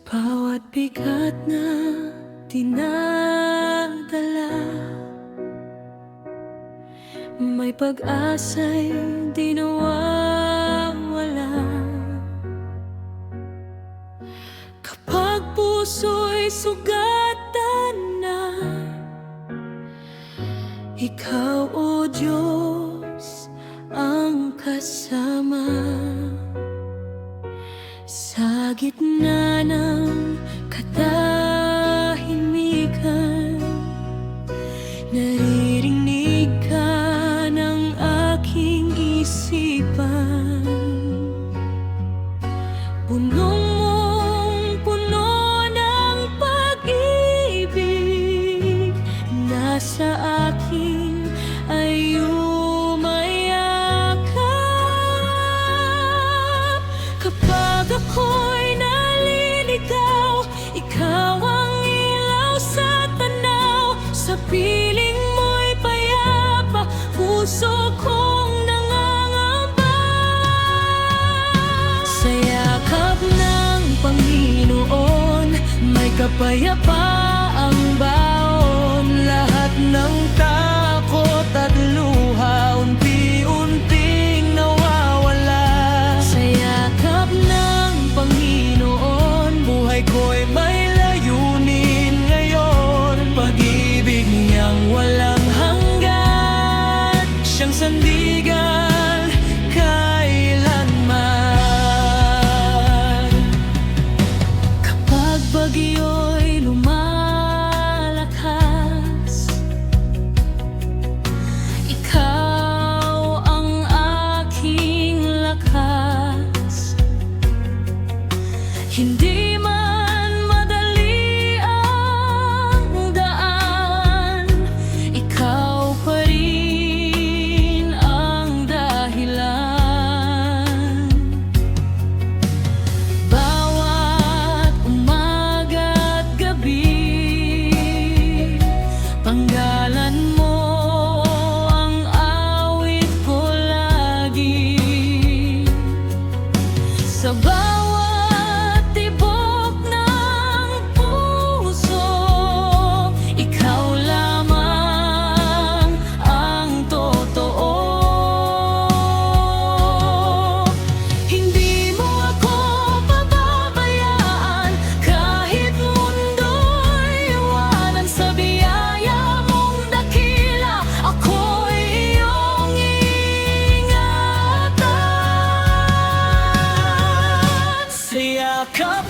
Bawat bigat na dinadala, may pag-asa'y di nawawala. Kapag puso'y sugatan na, Ikaw, O Diyos, ang kasama. Sa gitna ng katahimikan, naririnig ka ng aking isipan. Punong-puno ng pag-ibig, nasa akin ay umayakap. Kapag ako'y naliligaw, Ikaw ang ilaw sa tanaw. Sa piling mo'y payapa, puso kong nangangamba. Sa yakap ng Panginoon, may kapayapaang baon. Lahat ng takot at luha, unti-unting nawawala. Sa yakap ng Panginoon, buhay ko'y may layunin ngayon. Pag-ibig niyang walang hanggan, siyang sandigan kailanman. Kapag bagyo'y lumalakas, Ikaw ang aking lakas. Hindi man madali ang daan, Ikaw pa rin ang dahilan. Bawat umaga't gabi, panggalan mo ang awit ko lagi. Sa bawat tibok ng puso, Ikaw lamang ang totoo. Hindi mo ako pababayaan, kahit mundo'y iwanan. Sa biyaya mong dakila, ako'y iyong ingatan. Sa yakap